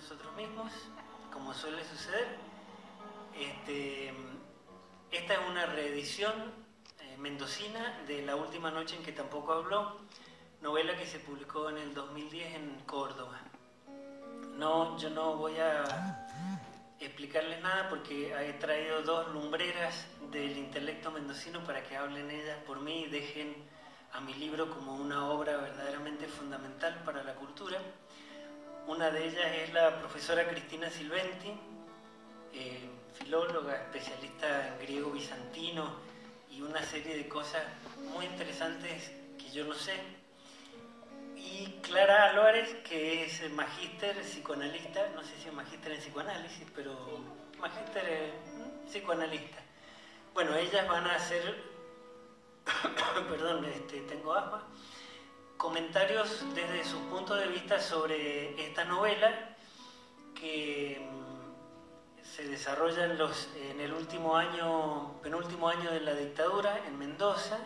nosotros mismos, como suele suceder. Esta es una reedición mendocina de La última noche en que tampoco habló, novela que se publicó en el 2010 en Córdoba. No, yo no voy a explicarles nada porque he traído dos lumbreras del intelecto mendocino para que hablen ellas por mí y dejen a mi libro como una obra verdaderamente fundamental para la cultura. Una de ellas es la profesora Cristina Silventi, filóloga, especialista en griego bizantino y una serie de cosas muy interesantes que yo no sé. Y Clara Álvarez, que es magíster psicoanalista, no sé si es magíster en psicoanálisis, pero magíster psicoanalista. Bueno, ellas van a hacer, perdón, tengo asma, comentarios desde su punto de vista sobre esta novela que se desarrolla en el penúltimo año de la dictadura en Mendoza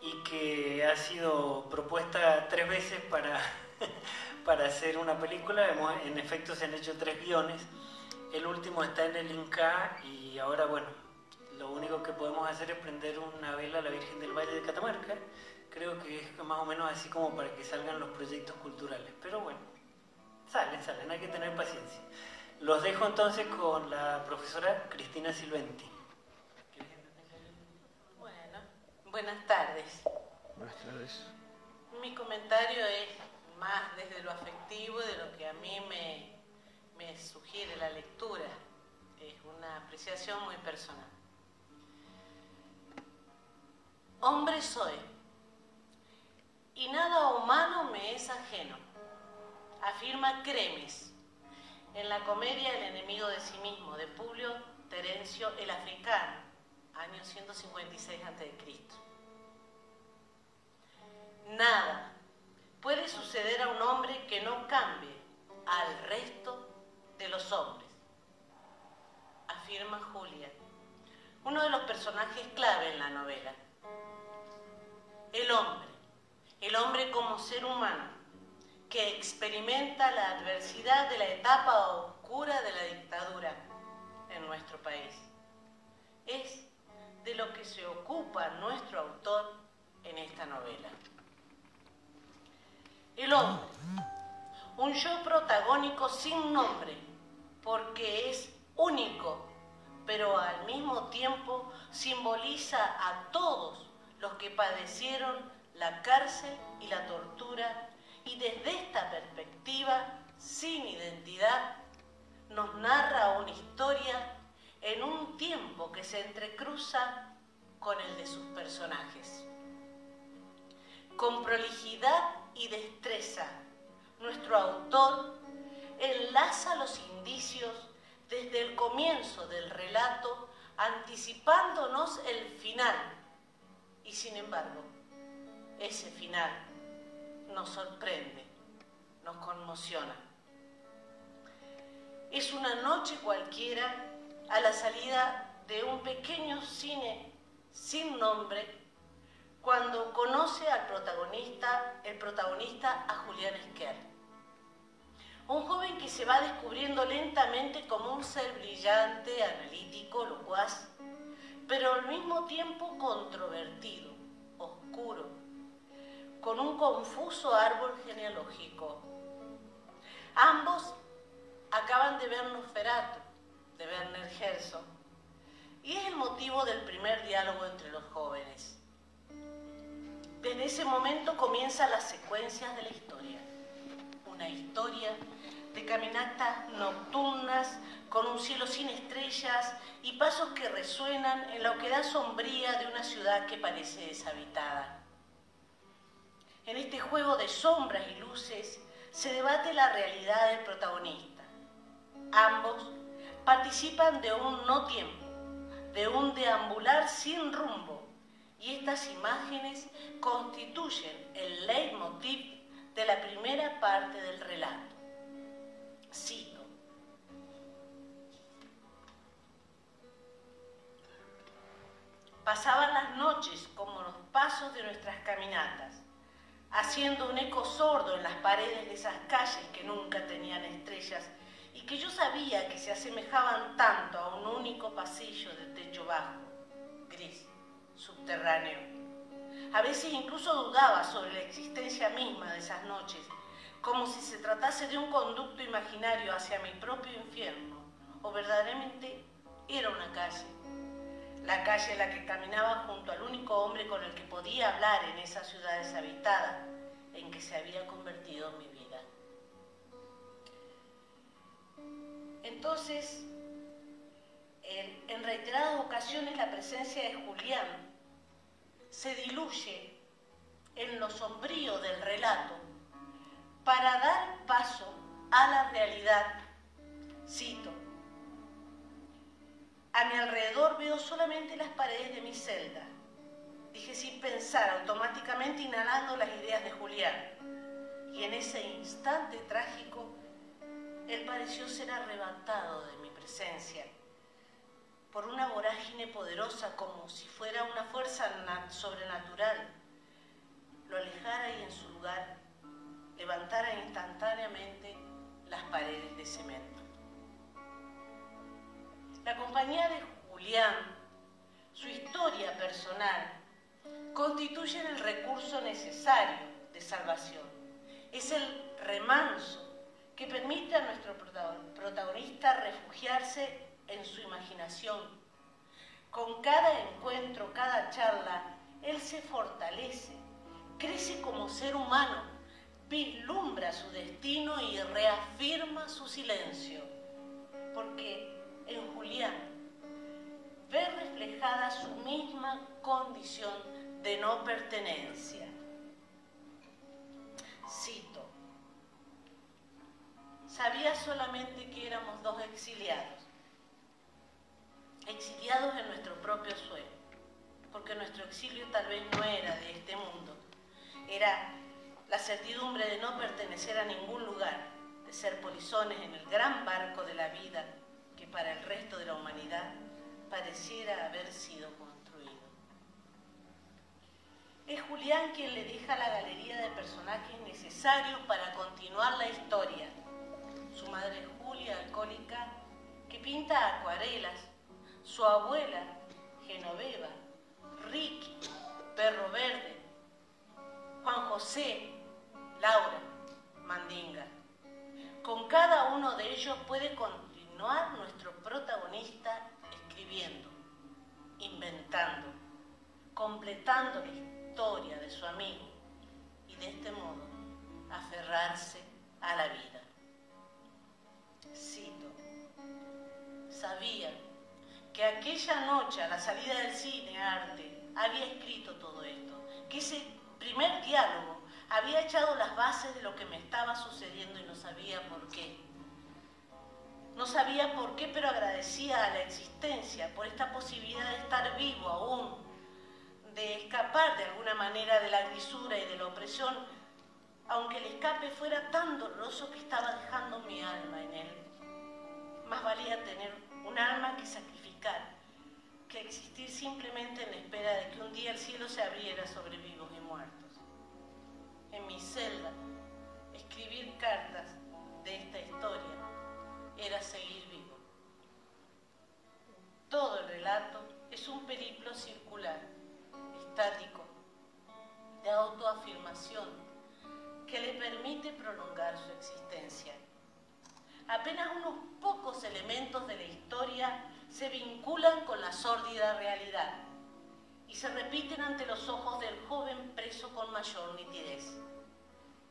y que ha sido propuesta 3 veces para hacer una película. En efecto se han hecho 3 guiones, el último está en el Inca y ahora bueno, lo único que podemos hacer es prender una vela a la Virgen del Valle de Catamarca. Creo que es más o menos así como para que salgan los proyectos culturales, pero bueno, salen, hay que tener paciencia. Los dejo entonces con la profesora Cristina Silventi. Bueno, buenas tardes. Buenas tardes. Mi comentario es más desde lo afectivo, de lo que a mí me sugiere la lectura. Es una apreciación muy personal. Hombre soy, y nada humano me es ajeno, afirma Cremes en la comedia El enemigo de sí mismo, de Publio Terencio el Africano, año 156 a.C. Nada puede suceder a un hombre que no cambie al resto de los hombres, afirma Julia, uno de los personajes clave en la novela. El hombre como ser humano, que experimenta la adversidad de la etapa oscura de la dictadura en nuestro país. Es de lo que se ocupa nuestro autor en esta novela. El hombre, un yo protagónico sin nombre, porque es único, pero al mismo tiempo simboliza a todos los que padecieron la cárcel y la tortura, y desde esta perspectiva, sin identidad, nos narra una historia en un tiempo que se entrecruza con el de sus personajes. Con prolijidad y destreza, nuestro autor enlaza los indicios desde el comienzo del relato, anticipándonos el final. Y sin embargo, ese final nos sorprende, nos conmociona. Es una noche cualquiera a la salida de un pequeño cine sin nombre cuando conoce al el protagonista a Julián Esquer. Un joven que se va descubriendo lentamente como un ser brillante, analítico, locuaz, pero al mismo tiempo controvertido, oscuro, con un confuso árbol genealógico. Ambos acaban de ver Nosferatu, de Werner Herzog, y es el motivo del primer diálogo entre los jóvenes. Desde ese momento comienzan las secuencias de la historia. Una historia de caminatas nocturnas con un cielo sin estrellas y pasos que resuenan en la oquedad sombría de una ciudad que parece deshabitada. En este juego de sombras y luces se debate la realidad del protagonista. Ambos participan de un no tiempo, de un deambular sin rumbo, y estas imágenes constituyen el leitmotiv de la primera parte del relato. Cito: pasaban las noches como los pasos de nuestras caminatas, haciendo un eco sordo en las paredes de esas calles que nunca tenían estrellas y que yo sabía que se asemejaban tanto a un único pasillo de techo bajo, gris, subterráneo. A veces incluso dudaba sobre la existencia misma de esas noches, como si se tratase de un conducto imaginario hacia mi propio infierno, o verdaderamente era una calle. La calle en la que caminaba junto al único hombre con el que podía hablar en esa ciudad deshabitada en que se había convertido mi vida. Entonces, en reiteradas ocasiones la presencia de Julián se diluye en lo sombrío del relato para dar paso a la realidad. Cito: a mi alrededor veo solamente las paredes de mi celda, dije sin pensar, automáticamente inhalando las ideas de Julián. Y en ese instante trágico, él pareció ser arrebatado de mi presencia por una vorágine poderosa, como si fuera una fuerza sobrenatural. Lo alejara y en su lugar levantara instantáneamente las paredes de cemento. La compañía de Julián, su historia personal, constituyen el recurso necesario de salvación. Es el remanso que permite a nuestro protagonista refugiarse en su imaginación. Con cada encuentro, cada charla, él se fortalece, crece como ser humano, vislumbra su destino y reafirma su silencio, porque en Julián ve reflejada su misma condición de no pertenencia. Cito: sabía solamente que éramos dos exiliados en nuestro propio suelo, porque nuestro exilio tal vez no era de este mundo, era la certidumbre de no pertenecer a ningún lugar, de ser polizones en el gran barco de la vida que para el resto de la humanidad pareciera haber sido construido. Es Julián quien le deja la galería de personajes necesarios para continuar la historia. Su madre Julia, alcohólica, que pinta acuarelas, su abuela Genoveva, Ricky, Perro Verde, Juan José, Laura, Mandinga. Con cada uno de ellos puede continuar nuestro protagonista escribiendo, inventando, completando la historia de su amigo y de este modo aferrarse a la vida. Cito: sabía que aquella noche a la salida del cine Arte había escrito todo esto, que ese primer diálogo había echado las bases de lo que me estaba sucediendo y no sabía por qué. No sabía por qué, pero agradecía a la existencia por esta posibilidad de estar vivo aún, de escapar de alguna manera de la grisura y de la opresión, aunque el escape fuera tan doloroso que estaba dejando mi alma en él. Más valía tener un alma que sacrificar, que existir simplemente en la espera de que un día el cielo se abriera sobre vivos y muertos. En mi celda, escribir cartas de esta historia era seguir vivo. Todo el relato es un periplo circular, estático, de autoafirmación, que le permite prolongar su existencia. Apenas unos pocos elementos de la historia se vinculan con la sórdida realidad y se repiten ante los ojos del joven preso con mayor nitidez.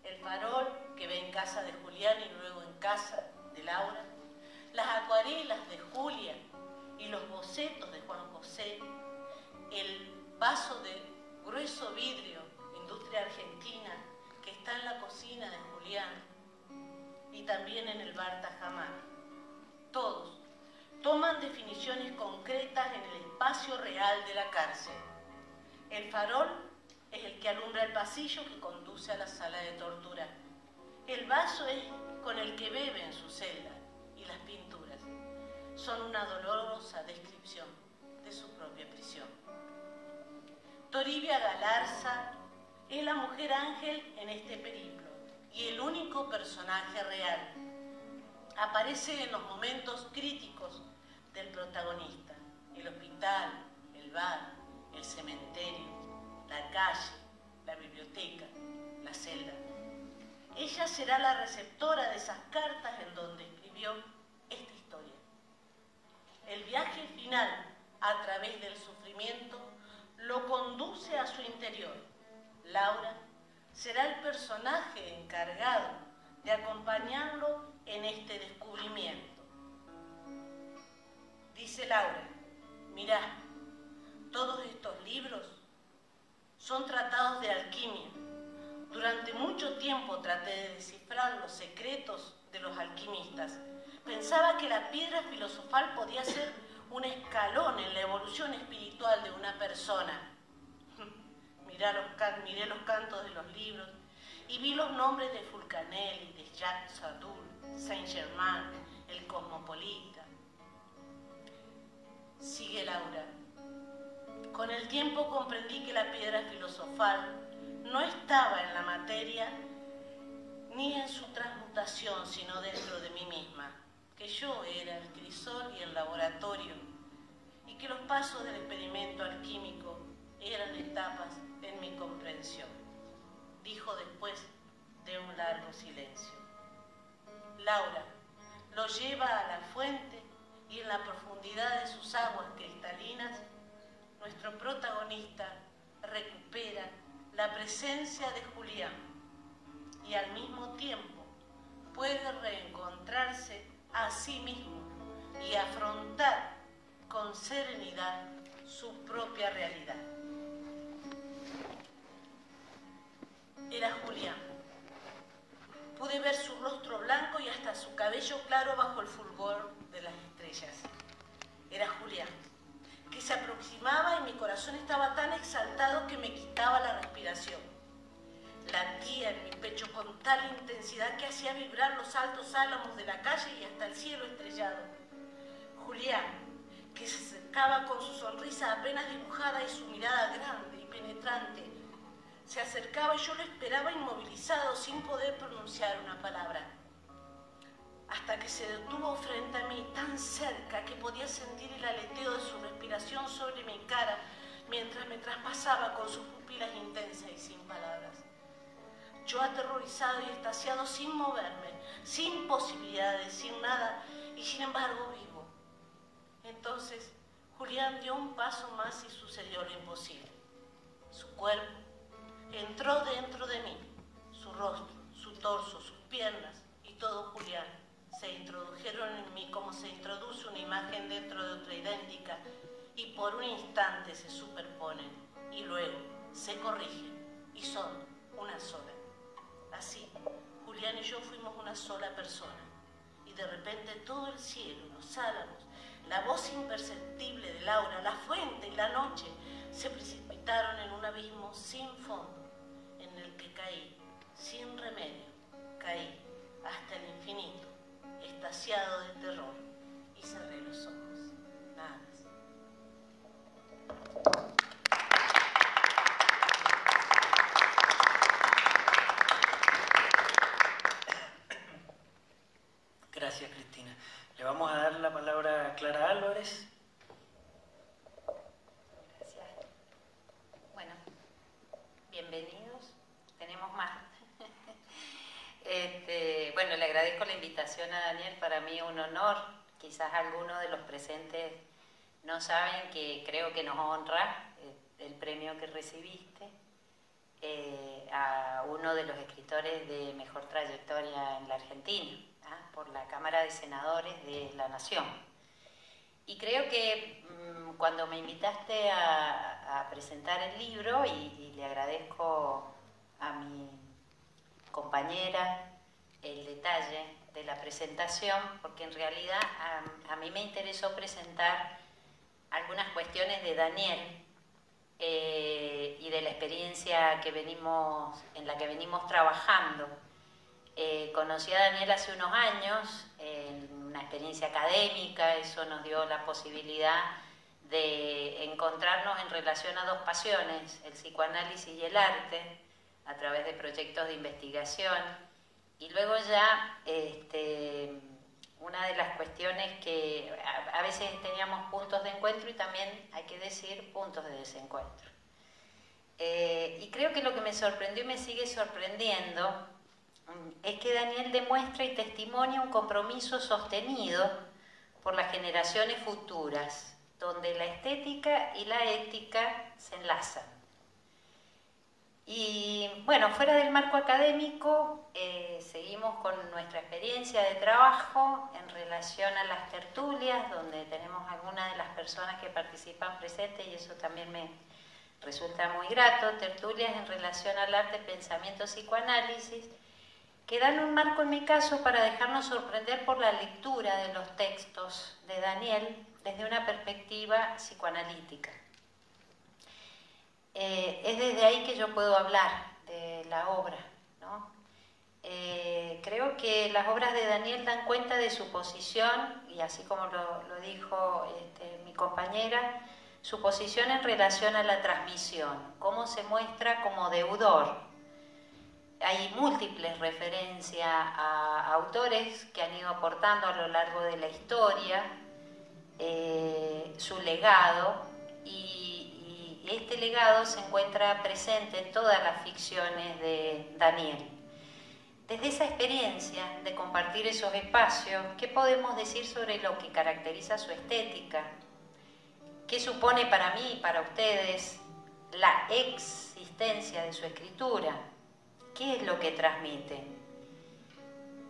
El farol que ve en casa de Julián y luego en casa de Laura, las acuarelas de Julia y los bocetos de Juan José, el vaso de grueso vidrio, industria argentina, que está en la cocina de Julián y también en el bar Tajamar. Todos toman definiciones concretas en el espacio real de la cárcel. El farol es el que alumbra el pasillo que conduce a la sala de tortura. El vaso es con el que bebe en su celda, y las pinturas son una dolorosa descripción de su propia prisión. Toribia Galarza es la mujer ángel en este periplo y el único personaje real. Aparece en los momentos críticos del protagonista: el hospital, el bar, el cementerio, la calle, la biblioteca, la celda. Ella será la receptora de esas cartas en donde escribió esta historia. El viaje final a través del sufrimiento lo conduce a su interior. Laura será el personaje encargado de acompañarlo en este descubrimiento. Dice Laura: mirá, todos estos libros son tratados de alquimia. Durante mucho tiempo traté de descifrar los secretos de los alquimistas. Pensaba que la piedra filosofal podía ser un escalón en la evolución espiritual de una persona. Miré los cantos de los libros y vi los nombres de Fulcanelli, de Jacques Sadoul, Saint-Germain, el cosmopolita. Sigue Laura: con el tiempo comprendí que la piedra filosofal no estaba en la materia ni en su transmutación, sino dentro de mí misma, que yo era el crisol y el laboratorio, y que los pasos del experimento alquímico eran etapas en mi comprensión. Dijo después de un largo silencio. Laura lo lleva a la fuente y en la profundidad de sus aguas cristalinas, nuestro protagonista recupera la presencia de Julián y al mismo tiempo puede reencontrarse a sí mismo y afrontar con serenidad su propia realidad. Era Julián. Pude ver su rostro blanco y hasta su cabello claro bajo el fulgor de las estrellas. Era Julián, que se aproximaba y mi corazón estaba tan exaltado que me quitaba la respiración. Latía en mi pecho con tal intensidad que hacía vibrar los altos álamos de la calle y hasta el cielo estrellado. Julián, que se acercaba con su sonrisa apenas dibujada y su mirada grande y penetrante, se acercaba y yo lo esperaba inmovilizado sin poder pronunciar una palabra. Hasta que se detuvo frente a mí, tan cerca que podía sentir el aleteo de su respiración sobre mi cara mientras me traspasaba con sus pupilas intensas y sin palabras. Yo aterrorizado y extasiado, sin moverme, sin posibilidad de decir nada y sin embargo vivo. Entonces Julián dio un paso más y sucedió lo imposible. Su cuerpo entró dentro de mí, su rostro, su torso, sus piernas y todo Julián se introdujeron en mí como se introduce una imagen dentro de otra idéntica y por un instante se superponen y luego se corrigen y son una sola. Así, Julián y yo fuimos una sola persona y de repente todo el cielo, los álamos, la voz imperceptible de Laura, la fuente y la noche se precipitaron en un abismo sin fondo en el que caí sin remedio, caí hasta el infinito, extasiado de terror, y cerré los ojos. Nada más. Gracias, Cristina. Le vamos a dar la palabra a Clara Álvarez. Gracias. Bueno, bienvenidos. Tenemos más. Bueno, le agradezco la invitación a Daniel, para mí es un honor. Quizás algunos de los presentes no saben que creo que nos honra el premio que recibiste a uno de los escritores de mejor trayectoria en la Argentina, por la Cámara de Senadores de la Nación. Y creo que cuando me invitaste a presentar el libro, y le agradezco a mi compañera el detalle de la presentación, porque en realidad a mí me interesó presentar algunas cuestiones de Daniel y de la experiencia en la que venimos trabajando. Conocí a Daniel hace unos años en una experiencia académica. Eso nos dio la posibilidad de encontrarnos en relación a dos pasiones, el psicoanálisis y el arte, a través de proyectos de investigación. Y luego ya cuestiones que a veces teníamos puntos de encuentro y también, hay que decir, puntos de desencuentro. Y creo que lo que me sorprendió y me sigue sorprendiendo es que Daniel demuestra y testimonia un compromiso sostenido por las generaciones futuras, donde la estética y la ética se enlazan. Y bueno, fuera del marco académico, seguimos con nuestra experiencia de trabajo en relación a las tertulias, donde tenemos algunas de las personas que participan presentes y eso también me resulta muy grato, tertulias en relación al arte, pensamiento, psicoanálisis, que dan un marco en mi caso para dejarnos sorprender por la lectura de los textos de Daniel desde una perspectiva psicoanalítica. Es desde ahí que yo puedo hablar de la obra, ¿no? Creo que las obras de Daniel dan cuenta de su posición, y así como lo dijo mi compañera, su posición en relación a la transmisión, cómo se muestra como deudor. Hay múltiples referencias a autores que han ido aportando a lo largo de la historia su legado, y este legado se encuentra presente en todas las ficciones de Daniel. Desde esa experiencia de compartir esos espacios, ¿qué podemos decir sobre lo que caracteriza su estética? ¿Qué supone para mí y para ustedes la existencia de su escritura? ¿Qué es lo que transmite?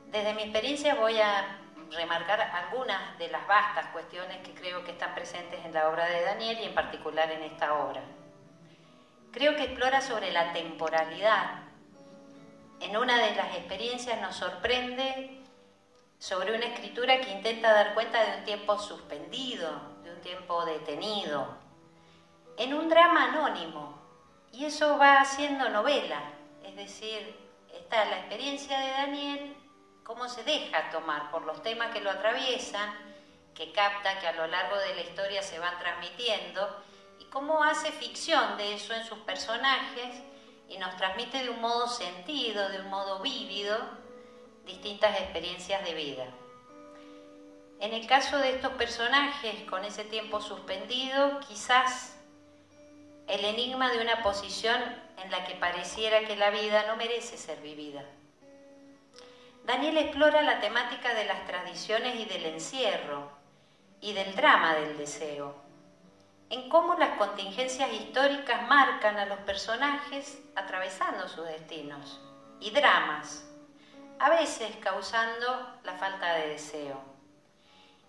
Desde mi experiencia voy a remarcar algunas de las vastas cuestiones que creo que están presentes en la obra de Daniel y en particular en esta obra. Creo que explora sobre la temporalidad. En una de las experiencias nos sorprende sobre una escritura que intenta dar cuenta de un tiempo suspendido, de un tiempo detenido, en un drama anónimo, y eso va haciendo novela, es decir, está la experiencia de Daniel, cómo se deja tomar por los temas que lo atraviesan, que capta, que a lo largo de la historia se van transmitiendo, y cómo hace ficción de eso en sus personajes y nos transmite de un modo sentido, de un modo vívido, distintas experiencias de vida. En el caso de estos personajes con ese tiempo suspendido, quizás el enigma de una posición en la que pareciera que la vida no merece ser vivida. Daniel explora la temática de las tradiciones y del encierro y del drama del deseo, en cómo las contingencias históricas marcan a los personajes atravesando sus destinos y dramas, a veces causando la falta de deseo.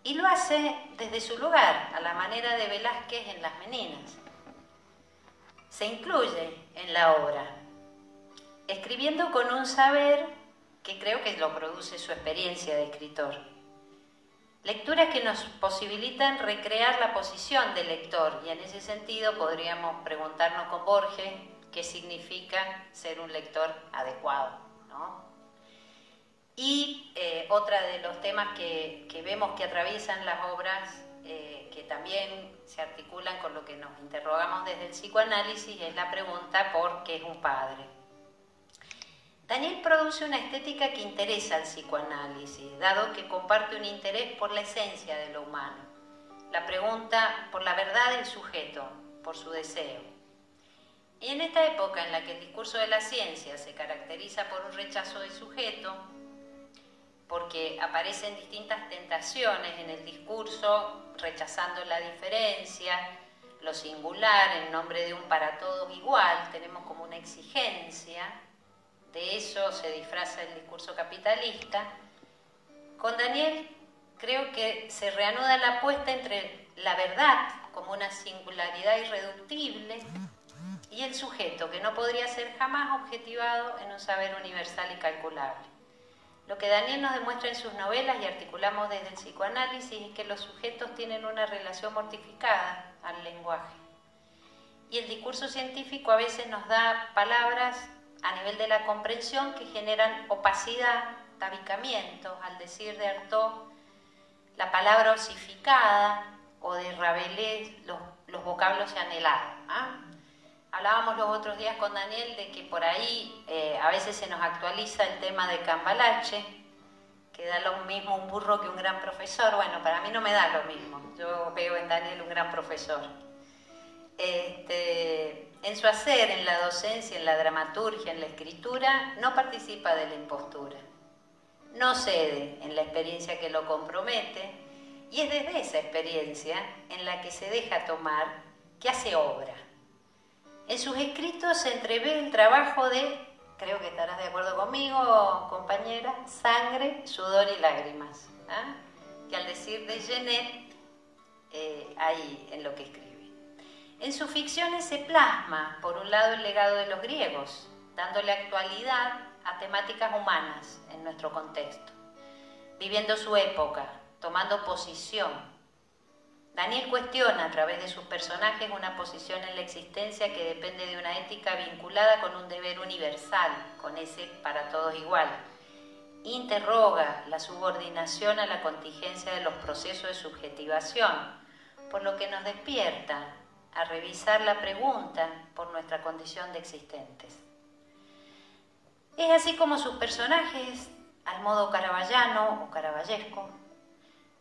Y lo hace desde su lugar, a la manera de Velázquez en Las Meninas. Se incluye en la obra, escribiendo con un saber que creo que lo produce su experiencia de escritor. Lecturas que nos posibilitan recrear la posición del lector, y en ese sentido podríamos preguntarnos con Borges qué significa ser un lector adecuado, ¿no? Y otra de los temas que vemos que atraviesan las obras, que también se articulan con lo que nos interrogamos desde el psicoanálisis, es la pregunta por qué es un padre. Daniel produce una estética que interesa al psicoanálisis, dado que comparte un interés por la esencia de lo humano, la pregunta por la verdad del sujeto, por su deseo. Y en esta época en la que el discurso de la ciencia se caracteriza por un rechazo del sujeto, porque aparecen distintas tentaciones en el discurso, rechazando la diferencia, lo singular en nombre de un para todos igual, tenemos como una exigencia. De eso se disfraza el discurso capitalista. Con Daniel creo que se reanuda la apuesta entre la verdad como una singularidad irreductible y el sujeto, que no podría ser jamás objetivado en un saber universal y calculable. Lo que Daniel nos demuestra en sus novelas, y articulamos desde el psicoanálisis, es que los sujetos tienen una relación mortificada al lenguaje. Y el discurso científico a veces nos da palabras a nivel de la comprensión que generan opacidad, tabicamientos, al decir de Artaud, la palabra osificada, o de Rabelais, los vocablos anhelados. Hablábamos los otros días con Daniel de que por ahí a veces se nos actualiza el tema de Cambalache, que da lo mismo un burro que un gran profesor. Bueno, para mí no me da lo mismo. Yo veo en Daniel un gran profesor. En su hacer, en la docencia, en la dramaturgia, en la escritura, no participa de la impostura. No cede en la experiencia que lo compromete, y es desde esa experiencia en la que se deja tomar que hace obra. En sus escritos se entrevé el trabajo de, creo que estarás de acuerdo conmigo, compañera, sangre, sudor y lágrimas, que al decir de Genet hay en lo que escribe. En sus ficciones se plasma, por un lado, el legado de los griegos, dándole actualidad a temáticas humanas en nuestro contexto, viviendo su época, tomando posición. Daniel cuestiona a través de sus personajes una posición en la existencia que depende de una ética vinculada con un deber universal, con ese para todos igual. Interroga la subordinación a la contingencia de los procesos de subjetivación, por lo que nos despierta a revisar la pregunta por nuestra condición de existentes. Es así como sus personajes, al modo caravallano o caravallesco,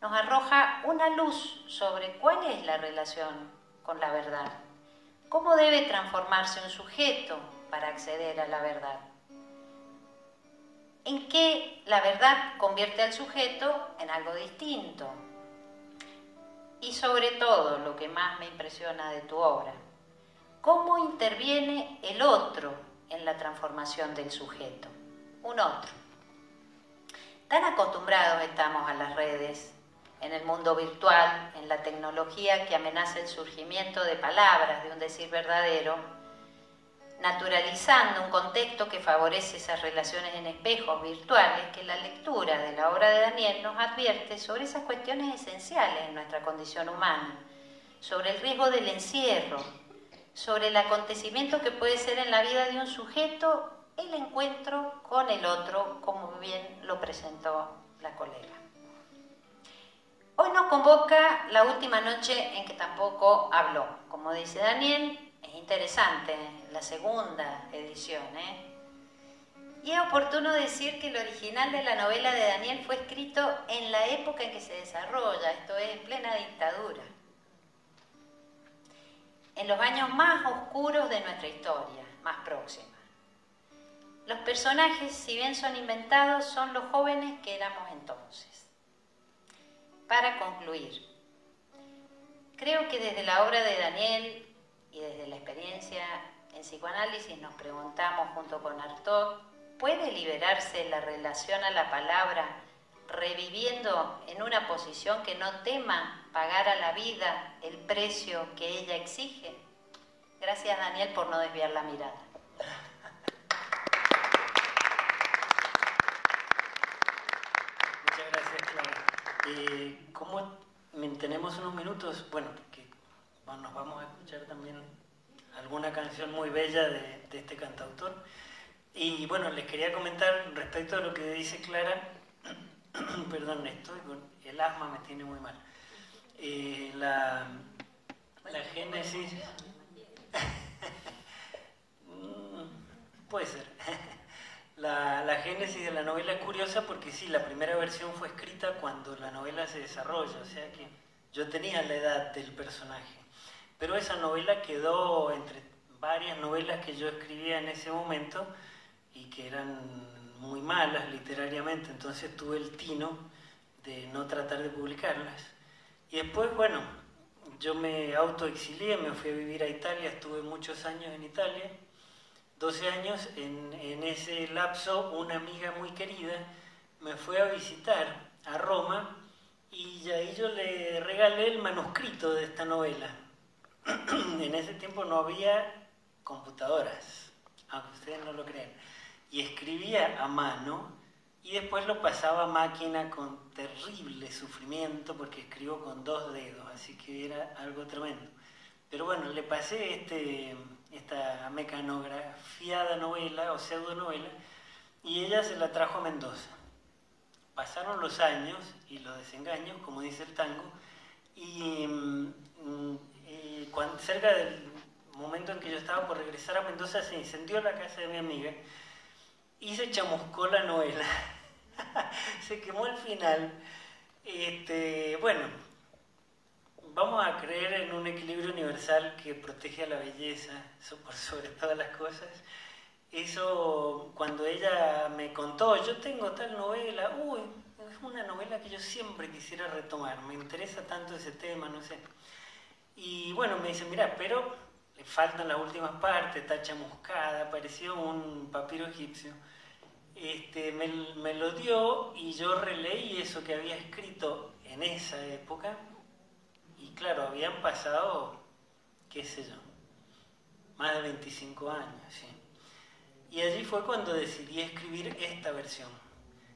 nos arroja una luz sobre cuál es la relación con la verdad, cómo debe transformarse un sujeto para acceder a la verdad, en qué la verdad convierte al sujeto en algo distinto, y sobre todo, lo que más me impresiona de tu obra, cómo interviene el otro en la transformación del sujeto, un otro. Tan acostumbrados estamos a las redes, en el mundo virtual, en la tecnología que amenaza el surgimiento de palabras, de un decir verdadero, naturalizando un contexto que favorece esas relaciones en espejos virtuales, que la lectura de la obra de Daniel nos advierte sobre esas cuestiones esenciales en nuestra condición humana, sobre el riesgo del encierro, sobre el acontecimiento que puede ser en la vida de un sujeto el encuentro con el otro, como bien lo presentó la colega. Hoy nos convoca la última noche en que tampoco habló. Como dice Daniel, es interesante la segunda edición, Y es oportuno decir que el original de la novela de Daniel fue escrito en la época en que se desarrolla, esto es, en plena dictadura. En los años más oscuros de nuestra historia, más próxima. Los personajes, si bien son inventados, son los jóvenes que éramos entonces. Para concluir, creo que desde la obra de Daniel y desde la experiencia en psicoanálisis nos preguntamos junto con Artaud, ¿puede liberarse la relación a la palabra reviviendo en una posición que no tema pagar a la vida el precio que ella exige? Gracias, Daniel, por no desviar la mirada. Muchas gracias, Clara. ¿Cómo tenemos unos minutos? Bueno, que nos vamos a escuchar también alguna canción muy bella de este cantautor. Y bueno, les quería comentar respecto a lo que dice Clara, perdón, estoy con el asma, me tiene muy mal. La génesis... puede ser. La génesis de la novela es curiosa porque sí, la primera versión fue escrita cuando la novela se desarrolla, o sea que yo tenía la edad del personaje. Pero esa novela quedó entre varias novelas que yo escribía en ese momento y que eran muy malas literariamente, entonces tuve el tino de no tratar de publicarlas. Y después, bueno, yo me autoexilié, me fui a vivir a Italia, estuve muchos años en Italia, 12 años. En ese lapso una amiga muy querida me fue a visitar a Roma y ahí yo le regalé el manuscrito de esta novela. En ese tiempo no había computadoras, aunque ustedes no lo crean, y escribía a mano y después lo pasaba a máquina con terrible sufrimiento porque escribo con 2 dedos, así que era algo tremendo. Pero bueno, le pasé esta mecanografiada novela o pseudonovela y ella se la trajo a Mendoza. Pasaron los años y los desengaños, como dice el tango, y cerca del momento en que yo estaba por regresar a Mendoza se incendió la casa de mi amiga y se chamuscó la novela. Se quemó el final. Bueno, vamos a creer en un equilibrio universal que protege a la belleza, eso por sobre todas las cosas. Eso, cuando ella me contó, yo tengo tal novela, es una novela que yo siempre quisiera retomar, me interesa tanto ese tema, no sé. Y bueno, me dice, mira, pero le faltan las últimas partes, está chamuscada, pareció un papiro egipcio. Me lo dio y yo releí eso que había escrito en esa época y claro, habían pasado, qué sé yo, más de 25 años, sí. Y allí fue cuando decidí escribir esta versión,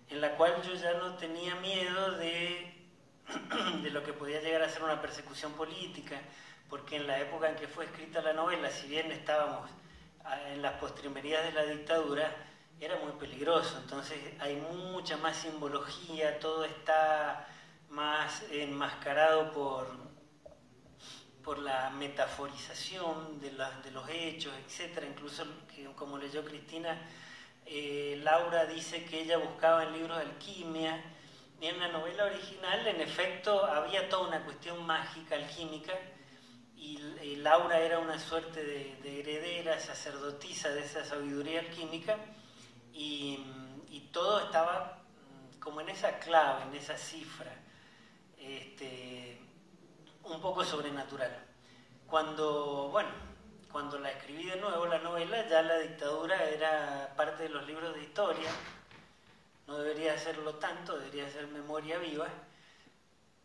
en la cual yo ya no tenía miedo de lo que podía llegar a ser una persecución política, porque en la época en que fue escrita la novela, si bien estábamos en las postrimerías de la dictadura, era muy peligroso, entonces hay mucha más simbología, todo está más enmascarado por la metaforización de los hechos, etc. Incluso, como leyó Cristina, Laura dice que ella buscaba en libros de alquimia, y en la novela original, en efecto, había toda una cuestión mágica, alquímica, y Laura era una suerte de heredera, sacerdotisa de esa sabiduría alquímica, y todo estaba como en esa clave, en esa cifra, un poco sobrenatural. Cuando la escribí de nuevo, la novela, ya la dictadura era parte de los libros de historia, no debería hacerlo tanto, debería ser memoria viva,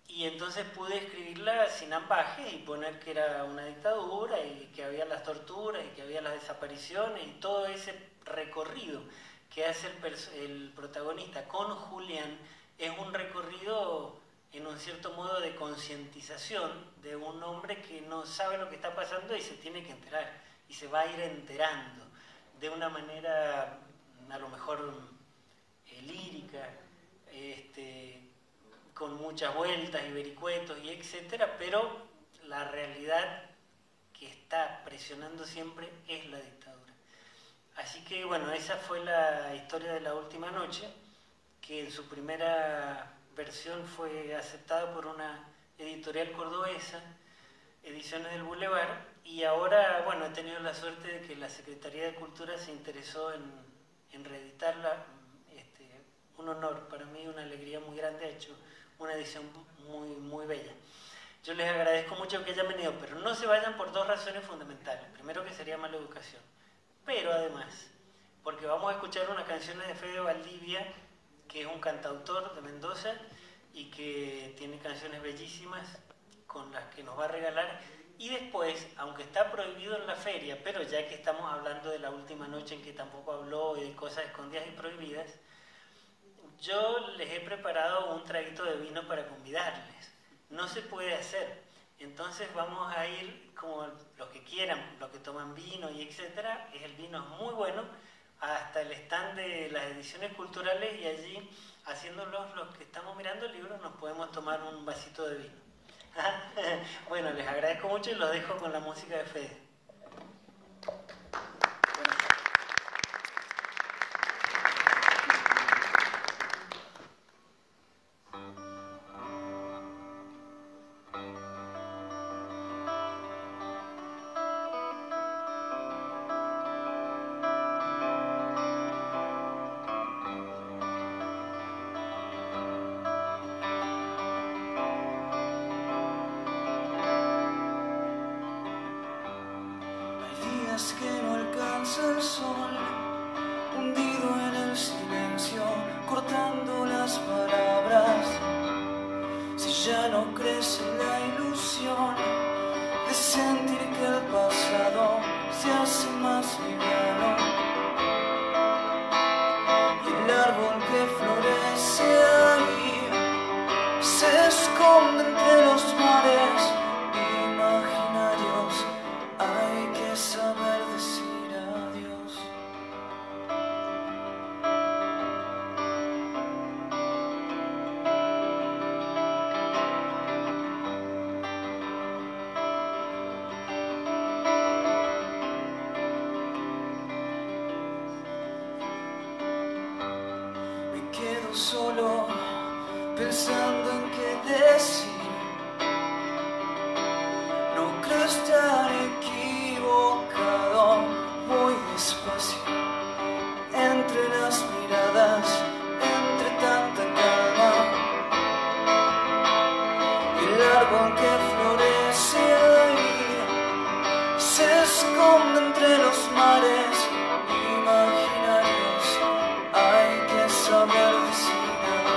y entonces pude escribirla sin ambajes y poner que era una dictadura y que había las torturas y que había las desapariciones y todo ese recorrido que hace el protagonista con Julián es un recorrido en un cierto modo de concientización de un hombre que no sabe lo que está pasando y se tiene que enterar y se va a ir enterando de una manera a lo mejor lírica, con muchas vueltas y vericuetos y etcétera, pero la realidad que está presionando siempre es la dictadura. Así que bueno, esa fue la historia de La Última Noche, que en su primera versión fue aceptada por una editorial cordobesa, Ediciones del Boulevard, y ahora, bueno, he tenido la suerte de que la Secretaría de Cultura se interesó en reeditarla. Un honor para mí, una alegría muy grande, ha hecho una edición muy, muy bella. Yo les agradezco mucho que hayan venido, pero no se vayan por dos razones fundamentales. Primero, que sería mala educación, pero además, porque vamos a escuchar unas canciones de Fede Valdivia, que es un cantautor de Mendoza y que tiene canciones bellísimas con las que nos va a regalar. Y después, aunque está prohibido en la feria, pero ya que estamos hablando de La Última Noche en que tampoco habló y de cosas escondidas y prohibidas, yo les he preparado un traguito de vino para convidarles. No se puede hacer. Entonces vamos a ir como los que quieran, los que toman vino y etcétera. El vino es muy bueno, hasta el stand de las ediciones culturales, y allí, haciéndolos los que estamos mirando el libro, nos podemos tomar un vasito de vino. Bueno, les agradezco mucho y los dejo con la música de Fede. Que no alcanza el sol, hundido en el silencio, cortando las palabras. Si ya no crece la ilusión de sentir que el pasado se hace más liviano, y el árbol que florece ahí se esconde entre los mares imaginarios. Hay que saber decir adiós. Me quedo solo el árbol que florece ahí se esconde entre los mares imaginarios. Hay que saber descifrar.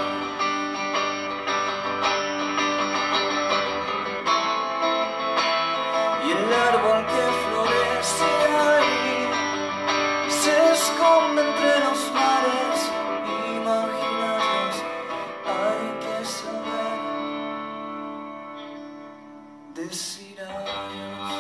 Y el árbol que florece ahí se esconde entre los mares imaginarios. Hay que saber decir adiós.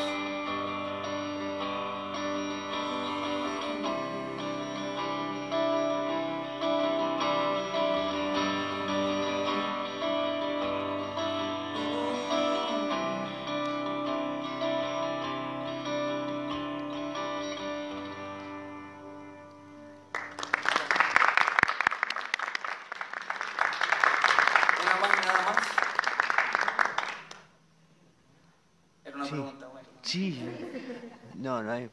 Una más, nada más. Era una pregunta, bueno. Sí. No, no hay.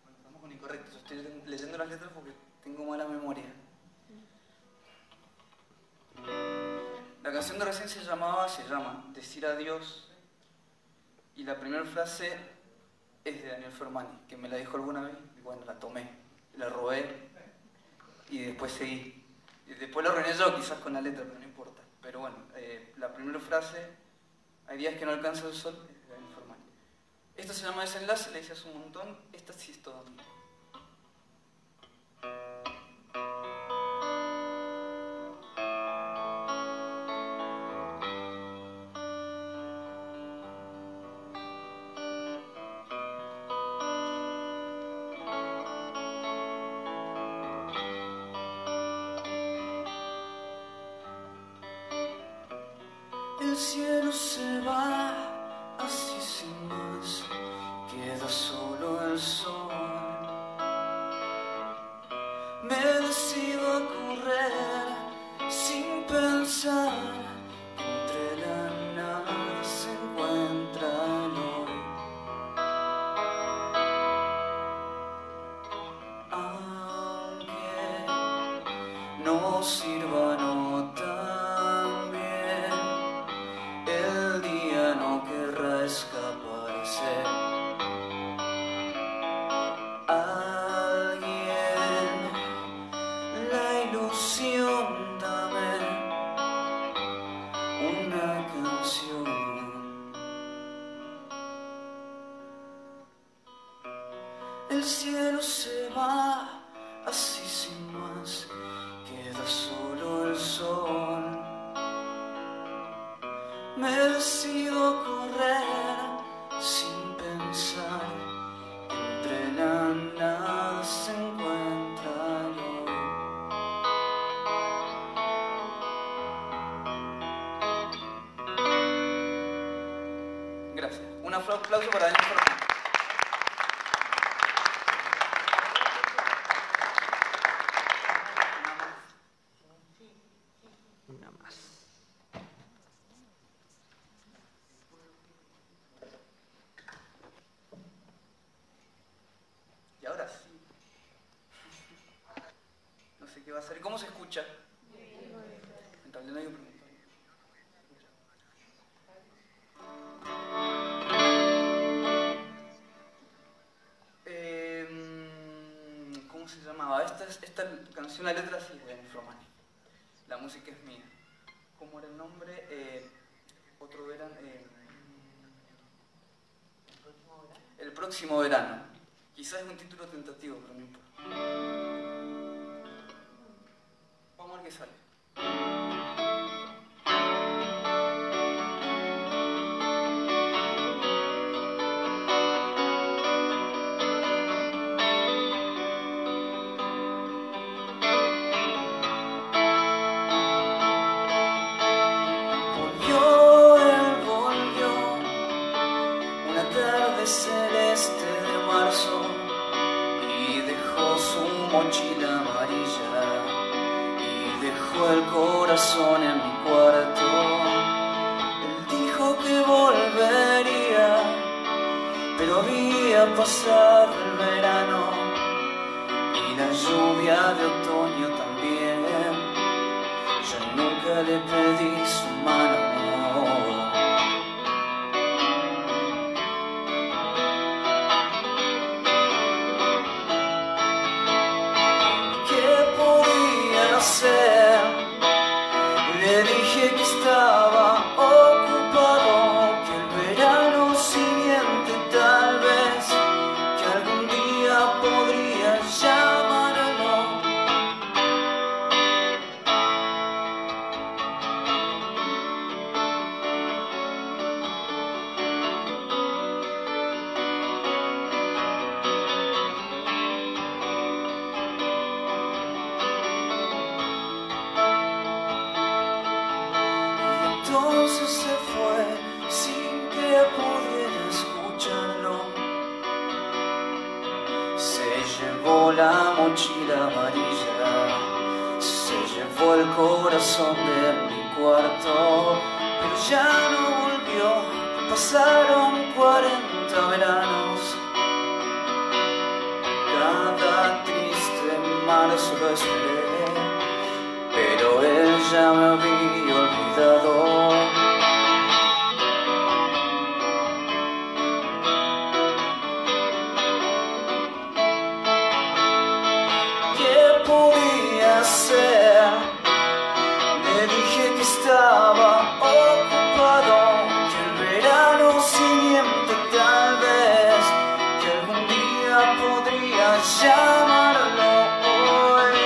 Bueno, estamos con incorrectos. Estoy leyendo las letras porque tengo mala memoria. La canción de recién se llama Decir Adiós. Y la primera frase es de Daniel Fermani, que me la dijo alguna vez. Y bueno, la tomé, la robé y después seguí. Y después lo arruiné yo, quizás con la letra, pero no importa. Pero bueno, la primera frase, hay días que no alcanza el sol, es de Daniel Fermani. Esto se llama Desenlace, le hice hace un montón. Esta sí es todo mío. El cielo se va así sin más, queda solo el sol. Me decido a correr sin pensar, entre la nada se encuentra el hoy. Aunque no sirva no tan bien, el día no querrá escaparse. Alguien, la ilusión, dame una canción. El cielo se va así sin más, queda solo el sol. Me decido a correr sin pensar, entre la nada se encuentra el hoy. Gracias. Un aplauso para Daniel Fermani. Una más. Y ahora sí. No sé qué va a hacer. ¿Cómo se escucha? En realidad no hay un pregunta. ¿Cómo se llamaba? Esta canción, la letra sí es de Daniel Fermani. La música es mía. ¿Cómo era el nombre? Otro verano. El próximo verano. Quizás es un título tentativo, pero no importa. Vamos a ver qué sale. Celeste de marzo y dejó su mochila amarilla y dejó el corazón en mi cuarto. Él dijo que volvería, pero había pasado el verano y la lluvia de otoño también. Ya nunca le pedí su mano. ¿Qué podía hacer? Le dije que estaba ocupado, que el verano siguiente tal vez, que algún día podría llamarlo. Entonces se fue sin que pudiera escucharlo. Se llevó la mochila amarilla, se llevó el corazón de mi cuarto, pero ya no volvió. Pasaron 40 veranos. Cada triste marzo lo esperé, pero él ya me había olvidado. ¿Qué podía hacer? Le dije que estaba ocupado, que el verano siguiente tal vez, que algún día podría llamarlo hoy.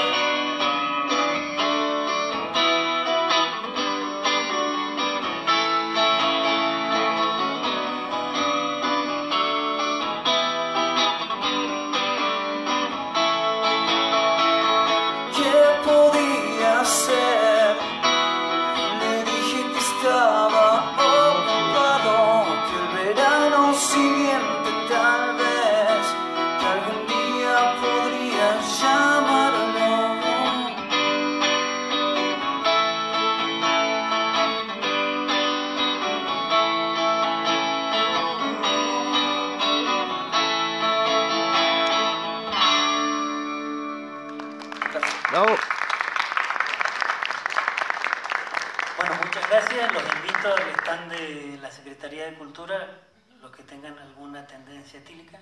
¿Qué podía hacer? Le dije que estaba ocupado, que el verano siguiente tal vez, que algún día podría llamarlo. Bravo. Bueno, muchas gracias. Los invito al stand de la Secretaría de Cultura, los que tengan alguna tendencia etílica.